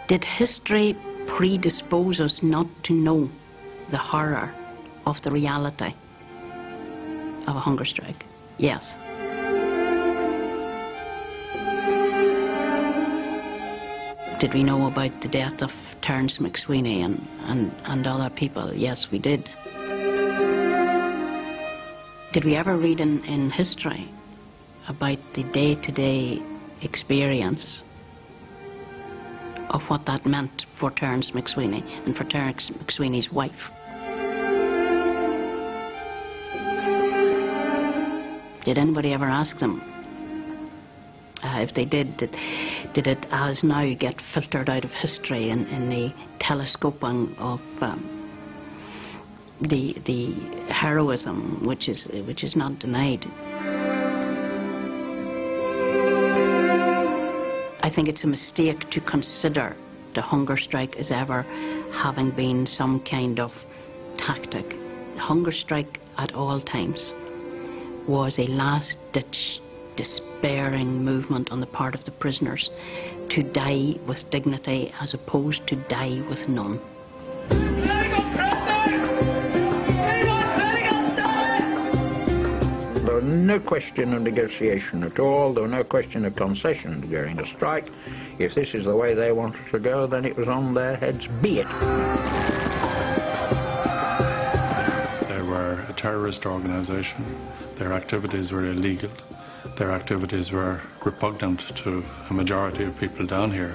Did history predispose us not to know the horror of the reality of a hunger strike? Yes. Did we know about the death of Terence McSweeney and other people? Yes, we did. Did we ever read in history about the day-to-day experience of what that meant for Terence McSweeney and for Terence McSweeney's wife? Did anybody ever ask them? If they did it as now get filtered out of history in the telescoping of the heroism which is not denied? I think it's a mistake to consider the hunger strike as ever having been some kind of tactic. The hunger strike at all times was a last-ditch, despairing movement on the part of the prisoners to die with dignity as opposed to die with none. There was no question of negotiation at all. There was no question of concession during the strike. If this is the way they wanted to go, then it was on their heads, be it. They were a terrorist organisation. Their activities were illegal. Their activities were repugnant to a majority of people down here.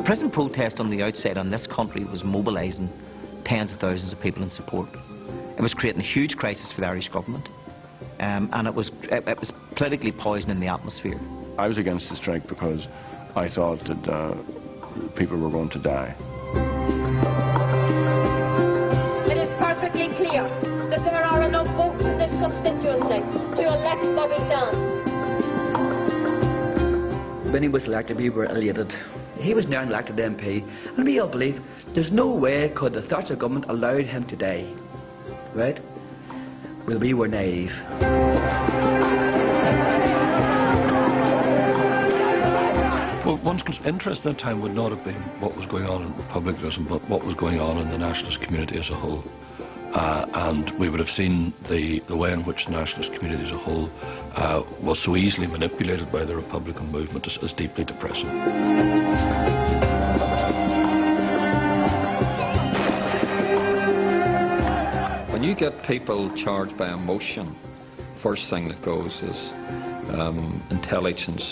Present protest on the outset in this country was mobilising tens of thousands of people in support. It was creating a huge crisis for the Irish government, and it was politically poisoning the atmosphere. I was against the strike because I thought that people were going to die. It is perfectly clear that there are enough votes in this constituency to elect Bobby Sands. When he was elected, we were elated. He was now an elected MP, and we all believe there's no way could the Thatcher government allowed him to die. Right? Well, we were naive. Well, one's interest at that time would not have been what was going on in republicanism, but what was going on in the nationalist community as a whole. And we would have seen the way in which the nationalist community as a whole was so easily manipulated by the Republican movement as deeply depressing. When you get people charged by emotion, first thing that goes is intelligence.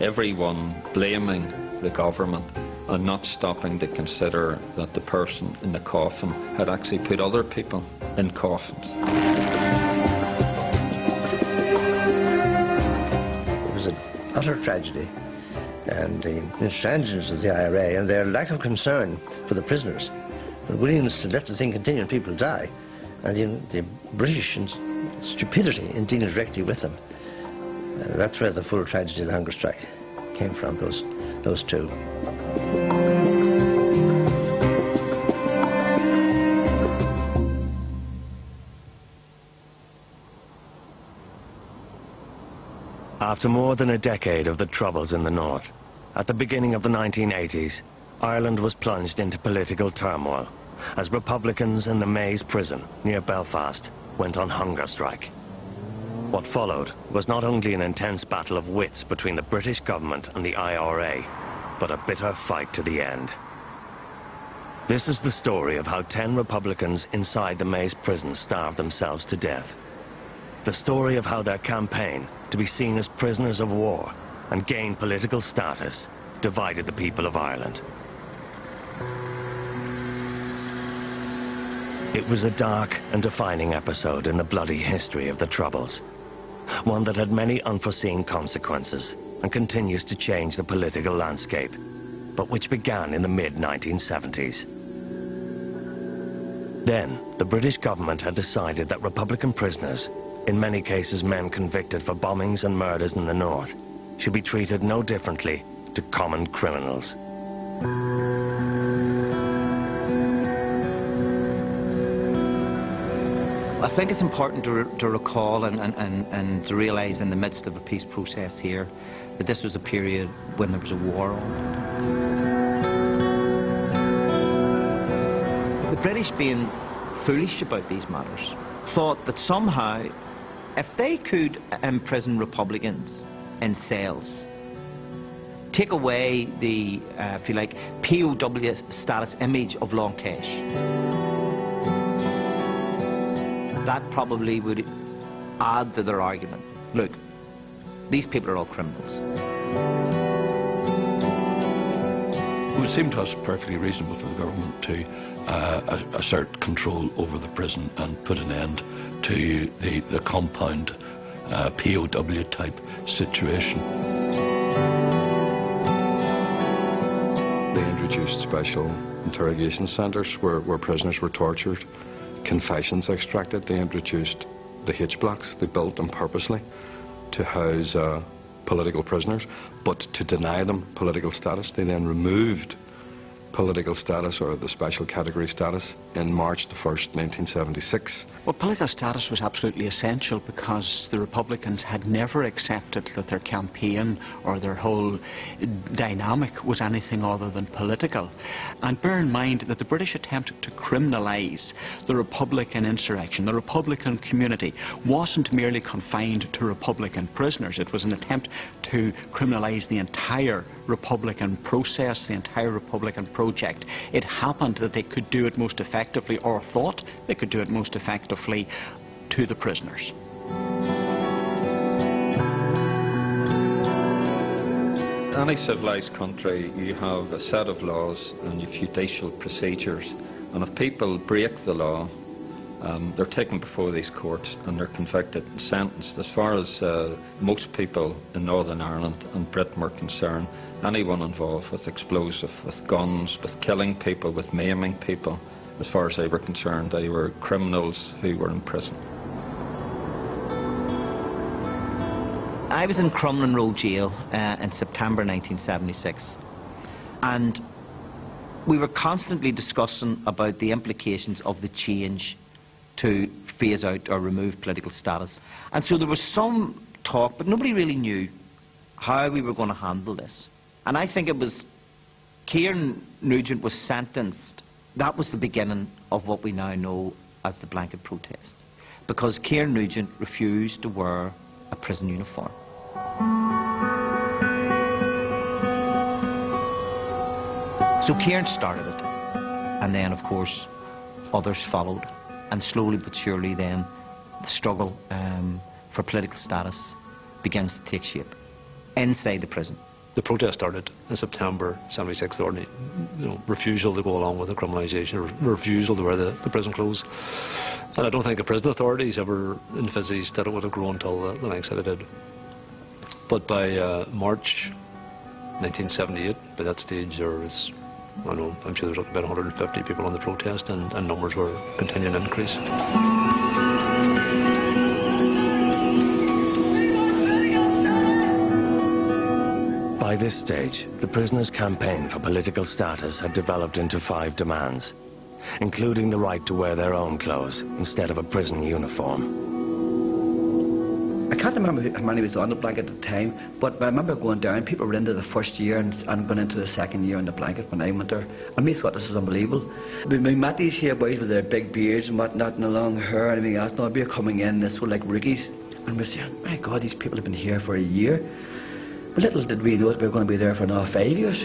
Everyone blaming the government and not stopping to consider that the person in the coffin had actually put other people in coffins. It was an utter tragedy, and the intransigence of the IRA and their lack of concern for the prisoners, and willingness to let the thing continue and people die, and the British stupidity in dealing directly with them. That's where the full tragedy of the hunger strike came from, those two. After more than a decade of the Troubles in the North, at the beginning of the 1980s, Ireland was plunged into political turmoil as Republicans in the Maze prison near Belfast went on hunger strike. What followed was not only an intense battle of wits between the British government and the IRA, but a bitter fight to the end. This is the story of how 10 Republicans inside the Maze prison starved themselves to death. The story of how their campaign to be seen as prisoners of war and gain political status divided the people of Ireland. It was a dark and defining episode in the bloody history of the Troubles, one that had many unforeseen consequences and continues to change the political landscape, but which began in the mid-1970s. Then, the British government had decided that Republican prisoners, in many cases men convicted for bombings and murders in the North, should be treated no differently to common criminals. I think it's important to recall and to realise in the midst of a peace process here that this was a period when there was a war on. The British, being foolish about these matters, thought that somehow if they could imprison Republicans in cells, take away the, if you like, POW status image of Long Kesh, that probably would add to their argument. Look, these people are all criminals. It would seem to us perfectly reasonable for the government to assert control over the prison and put an end to the compound POW type situation. They introduced special interrogation centres where prisoners were tortured, confessions extracted. They introduced the H-blocks. They built them purposely to house political prisoners, but to deny them political status. They then removed political status, or the special category status, in March the 1st, 1976. Well, political status was absolutely essential because the Republicans had never accepted that their campaign or their whole dynamic was anything other than political. And bear in mind that the British attempt to criminalise the Republican insurrection, the Republican community, wasn't merely confined to Republican prisoners. It was an attempt to criminalise the entire Republican process, the entire Republican project. It happened that they could do it most effectively, or thought they could do it most effectively, to the prisoners. In any civilised country, you have a set of laws and you have judicial procedures, and if people break the law, they're taken before these courts and they're convicted and sentenced. As far as most people in Northern Ireland and Britain were concerned, anyone involved with explosive, with guns, with killing people, with maiming people, as far as they were concerned, they were criminals who were in prison. I was in Crumlin Road Jail in September 1976, and we were constantly discussing about the implications of the change to phase out or remove political status. And so there was some talk, but nobody really knew how we were going to handle this. And I think it was Kieran Nugent was sentenced. That was the beginning of what we now know as the blanket protest, because Kieran Nugent refused to wear a prison uniform. So Kieran started it, and then of course others followed, and slowly but surely then the struggle for political status begins to take shape inside the prison. The protest started in September 76, the refusal to go along with the criminalisation, refusal to wear the prison clothes. And I don't think the prison authorities ever envisaged that it would have grown until the lengths that it did. But by March 1978, by that stage there was, I'm sure there was about 150 people on the protest, and numbers were continuing to increase. By this stage, the prisoners' campaign for political status had developed into 5 demands, including the right to wear their own clothes instead of a prison uniform. I can't remember how many was on the blanket at the time, but I remember going down, people were into the first year and going into the second year on the blanket when I went there, and we thought this was unbelievable. We met these here boys with their big beards and whatnot and the long hair and everything else, and we were coming in, this were like rookies, and we're saying, my God, these people have been here for a year. But little did we know that we were going to be there for another 5 years.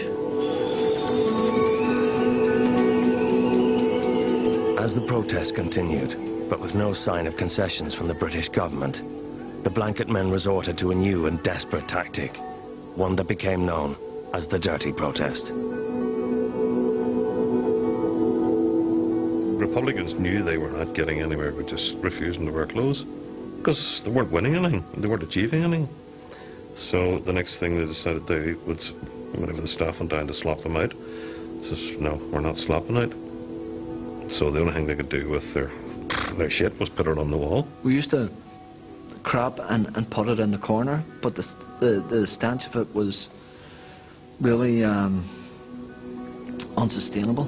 As the protest continued, but with no sign of concessions from the British government, the blanket men resorted to a new and desperate tactic, one that became known as the dirty protest. Republicans knew they were not getting anywhere with just refusing to wear clothes, because they weren't winning anything, they weren't achieving anything. So the next thing they decided they would, whenever the staff went down to slop them out, says, no, we're not slopping out. So the only thing they could do with their shit was put it on the wall. We used to crap and put it in the corner, but the stench of it was really unsustainable.